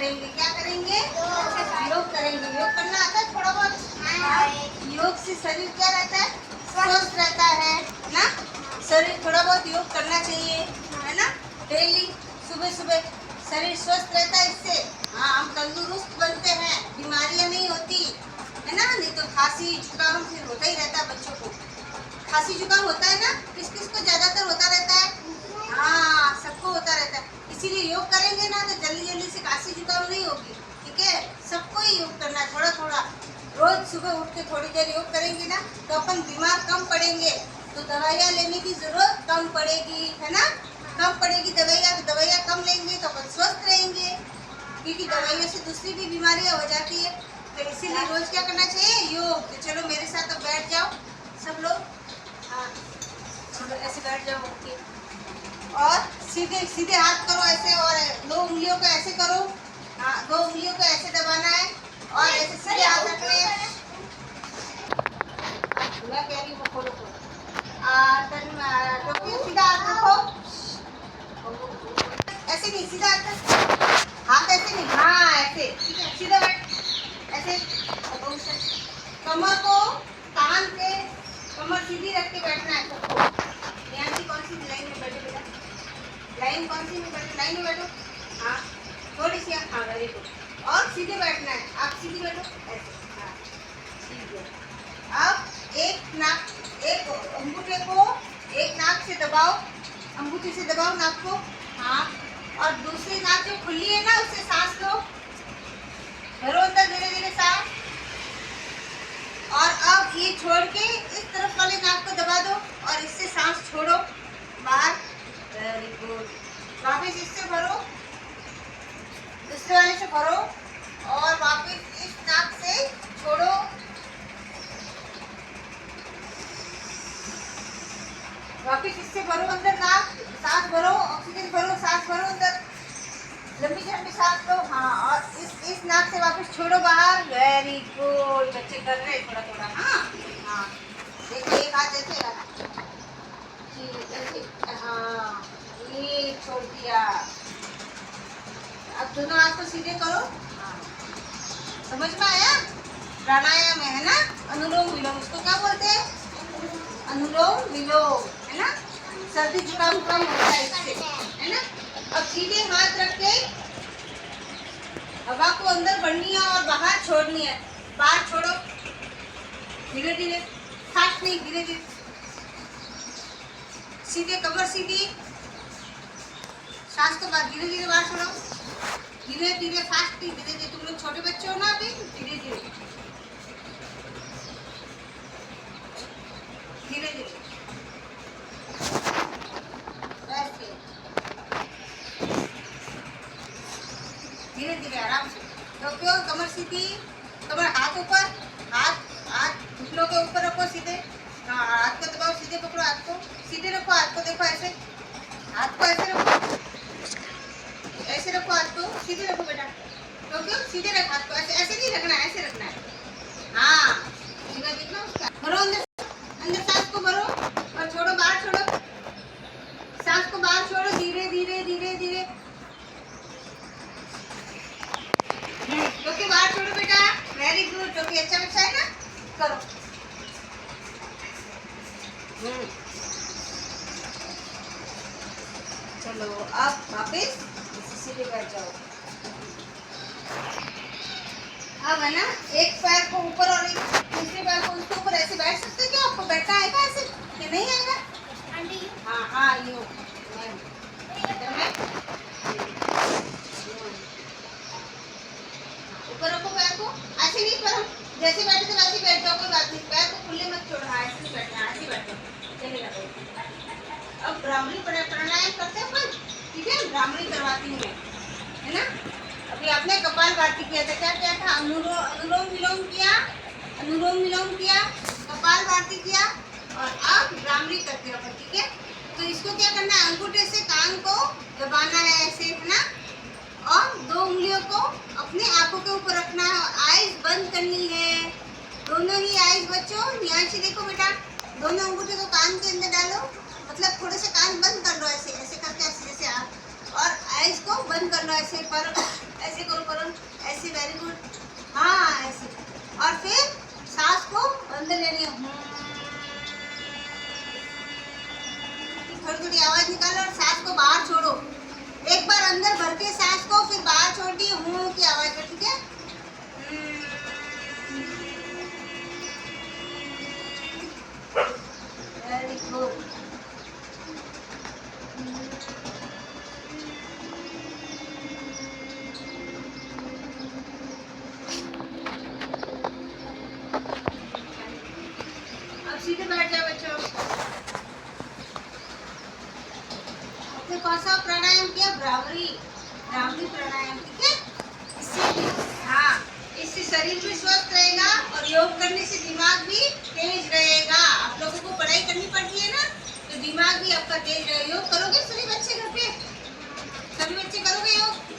करेंगे। क्या करेंगे? योग करेंगे। योग करना आता है थोड़ा बहुत? योग से शरीर क्या रहता है? स्वस्थ रहता है ना। शरीर थोड़ा बहुत योग करना चाहिए, है ना। डेली सुबह सुबह शरीर स्वस्थ रहता है इससे। हाँ, हम तंदुरुस्त बनते हैं, बीमारियां नहीं होती, है ना। नहीं तो खांसी जुकाम फिर होता ही रहता है बच्चों को। खांसी जुकाम होता है ना, किस किस को ज्यादातर होता रहता है? हाँ, सबको होता रहता है। इसीलिए योग करेंगे ना तो जल्दी जल्दी से खांसी जुकाम नहीं होगी। ठीक है, सबको ही योग करना है थोड़ा थोड़ा। रोज सुबह उठ के थोड़ी देर योग करेंगे ना तो अपन बीमार कम पड़ेंगे, तो दवाइयाँ लेने की जरूरत कम पड़ेगी, है ना। कम पड़ेगी दवाइयाँ कम लेंगे तो अपन स्वस्थ रहेंगे, क्योंकि दवाइयों से दूसरी भी बीमारियाँ हो जाती है। तो इसीलिए रोज क्या करना चाहिए? योग। तो चलो मेरे साथ अब बैठ जाओ सब लोग। हाँ, चलो ऐसे बैठ जाओ ओके। और सीधे सीधे हाथ करो ऐसे, और दो उंगलियों को ऐसे करो। हाँ, दो उंगलियों को ऐसे दबाना है और ऐसे सीधे हाथ रखने हैं। मैं कह रही हूँ खोलो खोलो। टोपी सीधा हाथ रखो। ऐसे नहीं, सीधा हाथ ऐसे नहीं, हाँ ऐसे सीधा बैठ ऐसे। कमर को तान के कमर सीधी रख के बैठना है सबको। यहाँ की कौन सी लाइन में बैठे बेटा? लाइन कौन सी में बैठो? लाइन में बैठो। हाँ, थोड़ी सी। हाँ, वेरी गुड। और सीधे बैठना है, आप सीधे बैठो ऐसे। हाँ, ठीक है। अब एक अंगूठे को एक नाक से दबाओ, अंगूठे से दबाओ नाक को। हाँ, और दूसरी नाक जो खुली है ना उससे सांस लो, भरो अंदर धीरे धीरे सांस। और अब ये छोड़ के इस तरफ वाले नाक को दबा दो और इससे सांस छोड़ो बाहर। Very good. वापिस इससे भरो, दूसरे वाले से भरो और वापिस इस नाक से छोड़ो। वापिस इससे भरो अंदर नाक, सांस भरो, ऑक्सीजन भरो, सांस भरो अंदर, लंबी लंबी सांस लो। हाँ, और इस नाक से वापस छोड़ो बाहर। वेरी गुड, बच्चे कर रहे हैं थोड़ा थोड़ा। हाँ हाँ, देखिए एक हाथ ऐसे ऐसे। हाँ, ये छोड़ दिया। अब दोनों हाथ को सीधे करो। हाँ, समझ में आया? प्राणायाम है ना, अनुलोम विलोम, इसको क्या बोलते हैं? अनुलोम विलोम, है ना। सर्दी जुकाम कम होता है इससे, है ना। अब सीधे हाथ रख के हवा को अंदर भरनी है और बाहर छोड़नी है। बाहर छोड़ो धीरे धीरे, फास्ट नहीं, धीरे धीरे। सीधे कमर सीधी, सांस को बाहर धीरे धीरे बाहर छोड़ो। धीरे धीरे, फास्ट नहीं, धीरे धीरे। तुम लोग छोटे बच्चे हो ना अभी, धीरे धीरे धीरे धीरे ऐसे, धीरे धीरे आराम से। तो क्यों? कमर सीधी, कमर हाथ ऊपर, हाथ हाथ घुटनों के ऊपर रखो सीधे। हाँ, हाथ को दबाओ, सीधे पकड़ो हाथ को, सीधे रखो हाथ को, देखो ऐसे, हाथ को ऐसे रखो, ऐसे रखो हाथ को, सीधे रखो बेटा। तो क्यों? सीधे रखो हाथ को, ऐसे ऐसे नहीं रखना है, ऐसे रखना है। हाँ, सीधा देखना उसका। भरो अंदर, अंदर सांस को भरो और छोड़ो, बाहर छोड़ो, सांस को बाहर छोड़ो, धीरे धीरे धीरे धीरे। टोपी बाहर छोड़ो बेटा। वेरी गुड, टोपी अच्छा बच्चा है ना, करो। चलो अब वापिस सीधे बैठ जाओ। अब है ना, एक पैर को ऊपर और एक दूसरे पैर को उसके ऊपर ऐसे बैठ सकते हो क्या? आपको बैठना आएगा ऐसे कि नहीं आएगा? हाँ हाँ, यूँ ऊपर रखो पैर को, ऐसे नहीं, पर हम जैसे बैठे थे वैसे बैठ जाओ, कोई बात नहीं। पैर को खुले मत छोड़ो। हाँ, ऐसे ही बैठना, ऐसे ही बैठो, चलेगा। अब भ्रामरी प्राणायाम करते हैं अपन, ठीक है। भ्रामरी करवाती हूँ मैं, है ना। अभी आपने कपालभाति किया था, क्या किया था? अनुलोम विलोम किया, अनुलोम विलोम किया, कपालभाति किया, और अब भ्रामरी करते हैं अपन, ठीक है। तो इसको क्या करना है? अंगूठे से कान को दबाना है ऐसे, है ना। और दो उंगलियों को अपने आंखों के ऊपर रखना है और आईज बंद करनी है। दोनों ही आईज बच्चों, यहाँ से देखो बेटा, दोनों अंगूठे को कान के अंदर डालो, मतलब थोड़े से कान बंद कर लो ऐसे, ऐसे करके, ऐसे जैसे आप, और आईज को बंद कर लो ऐसे। पर ऐसे करो करो, ऐसे, वेरी गुड। हाँ ऐसे। और फिर सांस को अंदर लेनी है, थोड़ी थोड़ी आवाज निकालो और सांस को बाहर छोड़ो। एक बार अंदर भर के सांस को, फिर बाहर छोड़ दी हूँ की आवाज में, ठीक है? Very good. अब सीधे बैठ जाओ बच्चों। आपने कौन सा प्राणायाम किया? भ्रामरी, भ्रामरी प्राणायाम, ठीक है? इससे हाँ, इससे शरीर भी स्वस्थ रहेगा और योग करने से दिमाग भी तेज रहेगा। आप लोगों को पढ़ाई करनी पड़ती है ना, तो दिमाग भी आपका तेज रहेगा। योग करोगे सभी बच्चे घर पे? सभी बच्चे करोगे योग?